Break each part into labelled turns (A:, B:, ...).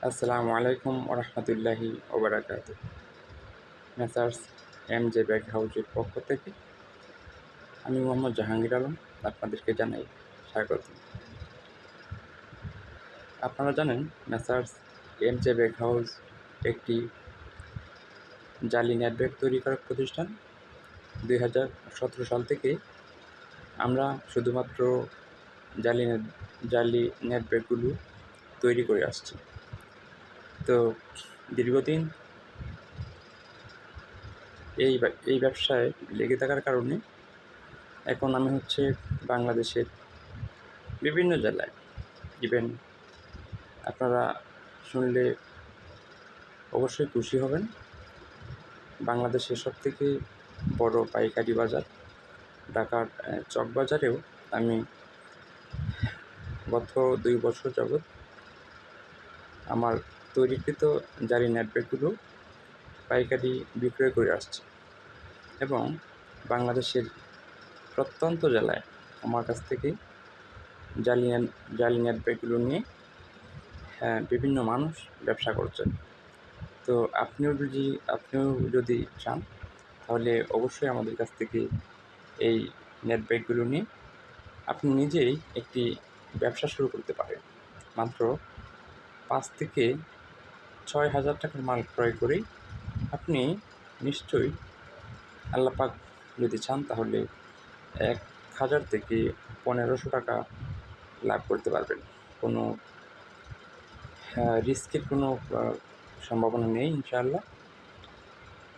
A: আসসালামু আলাইকুম ওরহমতুল্লাহি ওবরাকাত। মেসার্স এমজে ব্যাগ হাউজের পক্ষ থেকে আমি মোহাম্মদ জাহাঙ্গীর আলম আপনাদেরকে জানাই স্বাগত। আপনারা জানেন মেসার্স এমজে ব্যাগ হাউস একটি জালি নেট ব্যাগ তৈরিকারক প্রতিষ্ঠান। 2017 সাল থেকে আমরা শুধুমাত্র জালি নেট ব্যাগগুলো তৈরি করে আসছি। তো দীর্ঘদিন এই ব্যবসায় লেগে থাকার কারণে এখন আমি বাংলাদেশের বিভিন্ন জেলায়, ইভেন আপনারা শুনলে অবশ্যই খুশি হবেন, বাংলাদেশের সবথেকে বড় পাইকারি বাজার ঢাকার চকবাজারেও আমি গত 2 বছর যাবৎ আমার তৈরিকৃত জালি নেটব্যাগগুলো পাইকারি বিক্রয় করে আসছি এবং বাংলাদেশের প্রত্যন্ত জেলায় আমার কাছ থেকে জালি নেটব্যাগগুলো নিয়ে বিভিন্ন মানুষ ব্যবসা করছেন। তো আপনিও যদি চান তাহলে অবশ্যই আমাদের কাছ থেকে এই নেট ব্যাগগুলো নিয়ে আপনি নিজেই একটি ব্যবসা শুরু করতে পারেন। মাত্র 5 থেকে 6 হাজার টাকার মাল ক্রয় করেই আপনি নিশ্চয়ই, আল্লাহ পাক যদি চান, তাহলে 1000 থেকে 1500 টাকা লাভ করতে পারবেন। কোনো রিস্কের কোনো সম্ভাবনা নেই ইনশাআল্লাহ।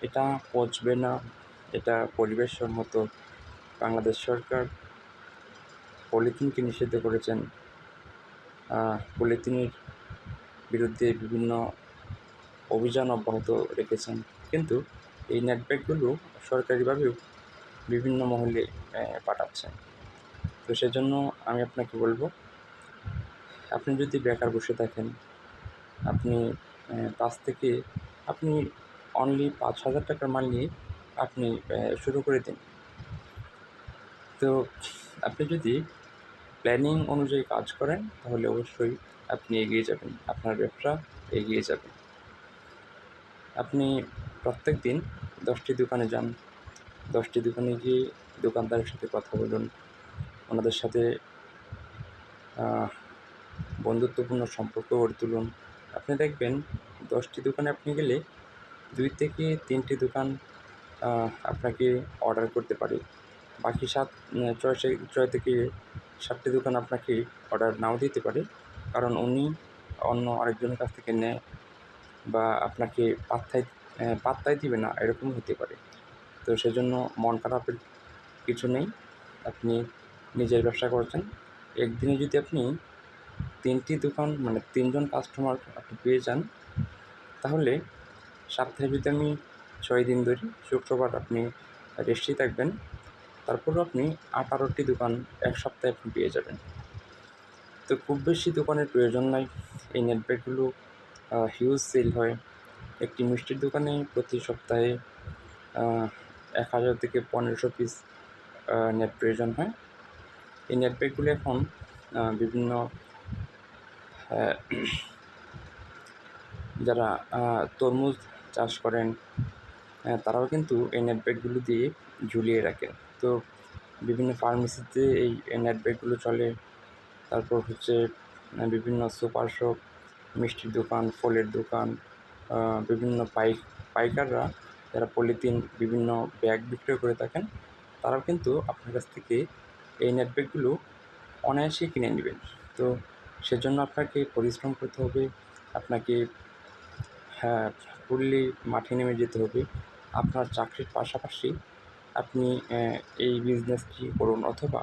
A: এটা পচবে না, এটা পরিবেশসম্মত। বাংলাদেশ সরকার পলিথিনকে নিষিদ্ধ করেছেন, পলিথিনের বিরুদ্ধে বিভিন্ন অভিযান অব্যাহত রেখেছেন, কিন্তু এই নেট ব্যাগগুলো সরকারিভাবেও বিভিন্ন মহলে পাঠাচ্ছেন। তো সেজন্য আমি আপনাকে বলবো, আপনি যদি বেকার বসে থাকেন, আপনি 5 থেকে আপনি অনলি 5,000 টাকার মাল নিয়ে আপনি শুরু করে দিন। তো আপনি যদি প্ল্যানিং অনুযায়ী কাজ করেন তাহলে অবশ্যই আপনি এগিয়ে যাবেন, আপনার ব্যবসা এগিয়ে যাবে। আপনি প্রত্যেক দিন 10টি দোকানে যান, 10টি দোকানে গিয়ে দোকানদারের সাথে কথা বলুন, ওনাদের সাথে বন্ধুত্বপূর্ণ সম্পর্ক গড়ে তুলুন। আপনি দেখবেন 10টি দোকানে আপনি গেলে 2 থেকে 3টি দোকান আপনাকে অর্ডার করতে পারে। বাকি 6 থেকে 7টি দোকান আপনাকে অর্ডার নাও দিতে পারে, কারণ উনি অন্য আরেকজনের কাছ থেকে নেয় বা আপনাকে পাত্তাই দিবে না, এরকম হতে পারে। তো সেজন্য মন খারাপের কিছু নেই। আপনি নিজের ব্যবসা করছেন, একদিনে যদি আপনি 3টি দোকান, মানে 3 জন কাস্টমার আপনি পেয়ে যান, তাহলে সপ্তাহে যদি আমি 6 দিন ধরি, শুক্রবার আপনি রেস্টে থাকবেন, তারপরেও আপনি 18টি দোকান এক সপ্তাহে আপনি পেয়ে যাবেন। তো খুব বেশি দোকানের প্রয়োজন নাই। এই নেট ব্যাগগুলো হিউজ সেল হয়। একটি মিষ্টির দোকানে প্রতি সপ্তাহে 1000 থেকে 1500 পিস নেট প্রয়োজন হয়। এই নেট ব্যাগগুলো এখন বিভিন্ন যারা তরমুজ চাষ করেন তারাও কিন্তু এই নেট ব্যাগগুলো দিয়ে ঝুলিয়ে রাখেন। তো বিভিন্ন ফার্মেসিতে এই নেট ব্যাগগুলো চলে। তারপর বিভিন্ন সুপার শপ, মিষ্টির দোকান, ফলের দোকান, বিভিন্ন পাইকাররা যারা পলিথিন বিভিন্ন ব্যাগ বিক্রয় করে থাকেন, তারাও কিন্তু আপনার কাছ থেকে এই নেট ব্যাগগুলো অনায়াসেই কিনে নেবেন। তো সেজন্য আপনাকে পরিশ্রম করতে হবে, আপনাকে ফুললি মাঠে নেমে যেতে হবে। আপনার চাকরির পাশাপাশি আপনি এই বিজনেসটি করুন, অথবা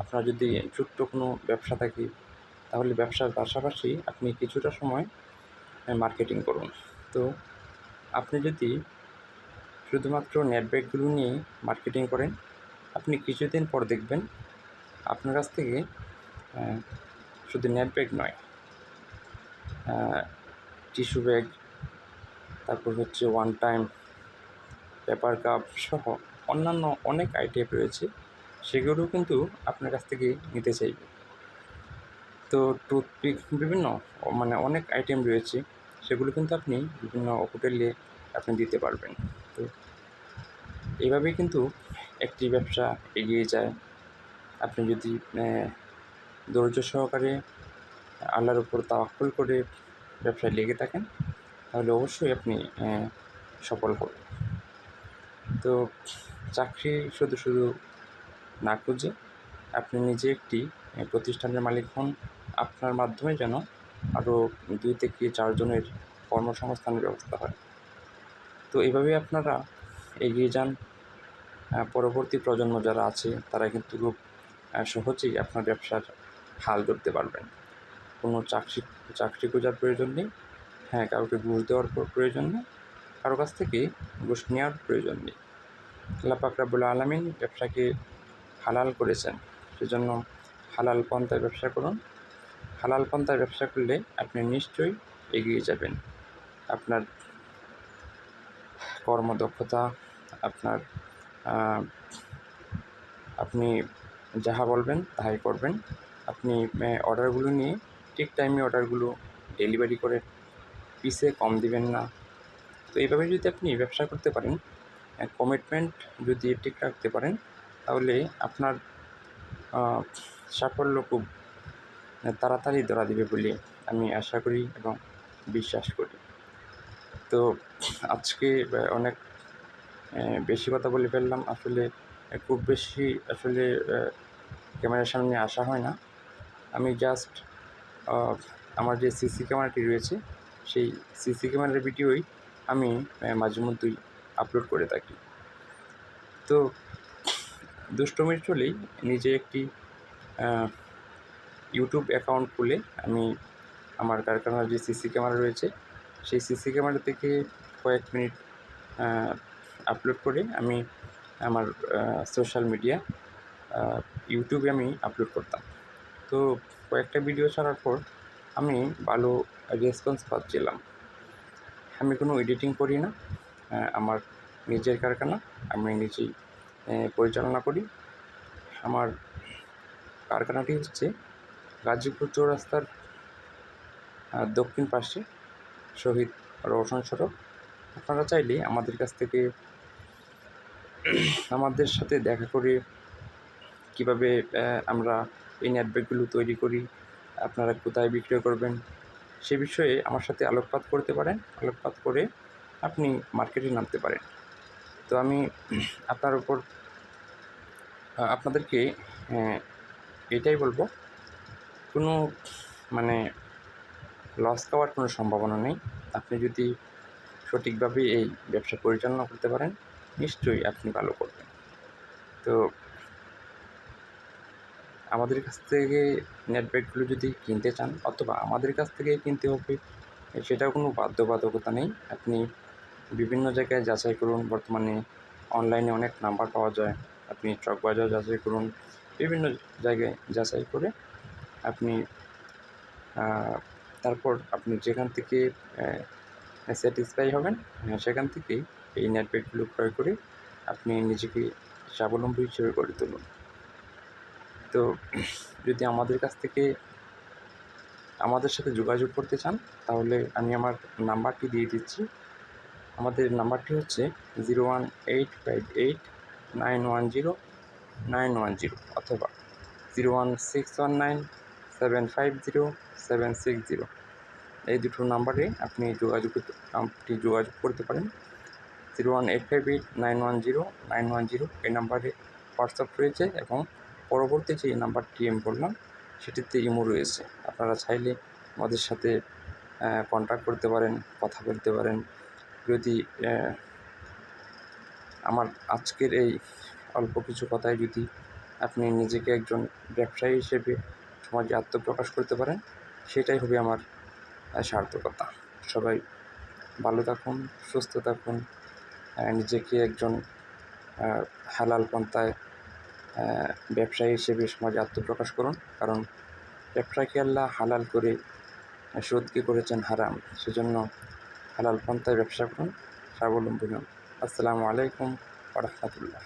A: আপনার যদি ছোট্ট কোনো ব্যবসা থাকে তাহলে ব্যবসার পাশাপাশি আপনি কিছুটা সময় মার্কেটিং করুন। তো আপনি যদি শুধুমাত্র নেট ব্যাগগুলো নিয়ে মার্কেটিং করেন, আপনি কিছুদিন পর দেখবেন আপনার কাছ থেকে শুধু নেট ব্যাগ নয়, টিস্যু ব্যাগ, তারপর ওয়ান টাইম পেপার কাপ সহ অন্যান্য অনেক আইটেম রয়েছে, সেগুলো কিন্তু আপনার কাছ থেকে নিতে চাইবে। তো টুথপিক, বিভিন্ন অনেক আইটেম রয়েছে, সেগুলো কিন্তু আপনি বিভিন্ন হোটেলে আপনি দিতে পারবেন। তো এভাবেই কিন্তু একটি ব্যবসা এগিয়ে যায়। আপনি যদি ধৈর্য সহকারে আল্লাহর উপর তাওয়াক্কুল করে ব্যবসায় লেগে থাকেন, তাহলে অবশ্যই আপনি সফল হবেন। তো চাকরি শুধু না খুঁজে আপনি নিজে একটি প্রতিষ্ঠানের মালিক হন। আপনার মাধ্যমে যেন আরও 2 থেকে 4 জনের কর্মসংস্থানের ব্যবস্থা হয়। তো এভাবেই আপনারা এগিয়ে যান। পরবর্তী প্রজন্ম যারা আছে তারা কিন্তু খুব সহজেই আপনার ব্যবসার হাল ধরতে পারবেন। কোনো চাকরি খোঁজার প্রয়োজন নেই। হ্যাঁ, কাউকে ঘুষ দেওয়ার প্রয়োজন নেই। কারো কাছ থেকে ঘুষ নেওয়ার প্রয়োজন নেই। আল্লাহ পাক রব্বুল আলামিন ব্যবসাকে হালাল করেছেন। সেজন্য হালাল পন্থায় ব্যবসা করুন। হালাল পন্থায় ব্যবসা করলে আপনি নিশ্চয়ই এগিয়ে যাবেন। আপনার কর্মদক্ষতা, আপনার আপনি যাহা বলবেন তাহাই করবেন। আপনি অর্ডারগুলো নিয়ে ঠিক টাইমে অর্ডারগুলো ডেলিভারি করে পিসে কম দিবেন না। তো এইভাবে যদি আপনি ব্যবসা করতে পারেন, কমিটমেন্ট যদি ঠিক রাখতে পারেন, তাহলে আপনার সাফল্য খুব তাড়াতাড়ি ধরা দিবে বলে আমি আশা করি এবং বিশ্বাস করি। তো আজকে অনেক বেশি কথা বলে ফেললাম। আসলে খুব বেশি ক্যামেরার সামনে আসা হয় না। আমি জাস্ট আমার যে সিসি ক্যামেরাটি রয়েছে, সেই সিসি ক্যামেরার ভিডিওই আমি মাঝে মধ্যেই আপলোড করে থাকি। তো দুষ্টুমির চলেই নিজে একটি ইউটিউব অ্যাকাউন্ট খুলে আমি আমার কারখানার যে সিসি ক্যামেরা রয়েছে, সেই সিসি ক্যামেরা থেকে কয়েক মিনিট আপলোড করে আমি আমার সোশ্যাল মিডিয়া ইউটিউবে আমি আপলোড করতাম। তো কয়েকটা ভিডিও ছাড়ার পর আমি ভালো রেসপন্স পাচ্ছিলাম। আমি কোনো এডিটিং করি না। আমার নিজের কারখানা, আমি নিজেই পরিচালনা করি। আমার কারখানাটি হচ্ছে গাজীপুর চৌরাস্তার দক্ষিণ পাশে শহীদ রওশন সড়ক। আপনারা চাইলে আমাদের সাথে দেখা করে কীভাবে আমরা এই নেট ব্যাগগুলো তৈরি করি, আপনারা কোথায় বিক্রয় করবেন, সে বিষয়ে আমার সাথে আলোকপাত করতে পারেন। আলোকপাত করে আপনি মার্কেটে নামতে পারেন। তো আমি আপনাদেরকে এটাই বলবো, কোনো লস খাওয়ার কোনো সম্ভাবনা নেই। আপনি যদি সঠিকভাবে এই ব্যবসা পরিচালনা করতে পারেন, নিশ্চয়ই আপনি ভালো করবেন। তো আমাদের কাছ থেকে নেট ব্যাগগুলো যদি কিনতে চান, অথবা আমাদের কাছ থেকে কিনতে হবে, সেটাও কোনো বাধ্যবাধকতা নেই। আপনি বিভিন্ন জায়গায় যাচাই করুন। বর্তমানে অনলাইনে অনেক নাম্বার পাওয়া যায়। আপনি চকবাজার যাচাই করুন। বিভিন্ন জায়গায় যাচাই করে আপনি তারপর আপনি যেখান থেকে স্যাটিসফাই হবেন, সেখান থেকেই এই নেট ব্যাগগুলো ক্রয় করে আপনি নিজেকে স্বাবলম্বী হিসেবে গড়ে তুলুন। তো যদি আমাদের সাথে যোগাযোগ করতে চান, তাহলে আমি আমার নাম্বারটি দিয়ে দিচ্ছি। আমাদের নাম্বারটি হচ্ছে 01858910910 অথবা 01619750760। এই দুটো নাম্বারে আপনি যোগাযোগ করতে পারেন। 01858910910 এই নাম্বারে হোয়াটসঅ্যাপ রয়েছে, এবং পরবর্তী যে নাম্বারটি আমি বললাম সেটিতে ইমো রয়েছে। আপনারা চাইলে আমাদের সাথে কন্ট্যাক্ট করতে পারেন, কথা বলতে পারেন। যদি আমার আজকের এই অল্প কিছু কথায় যদি আপনি নিজেকে একজন ব্যবসায়ী হিসেবে সমাজে আত্মপ্রকাশ করতে পারেন, সেটাই হবে আমার সার্থকতা। সবাই ভালো থাকুন, সুস্থ থাকুন, নিজেকে একজন হালাল পন্থায় ব্যবসায়ী হিসেবে সমাজে আত্মপ্রকাশ করুন। কারণ ব্যবসাকে আল্লাহ হালাল করে, সুদকে করেছেন হারাম। সেজন্য হালাল পন্থায় ব্যবসা করুন, স্বাবলম্বী হন। আসসালামু আলাইকুম ওয়া রাহমাতুল্লাহ।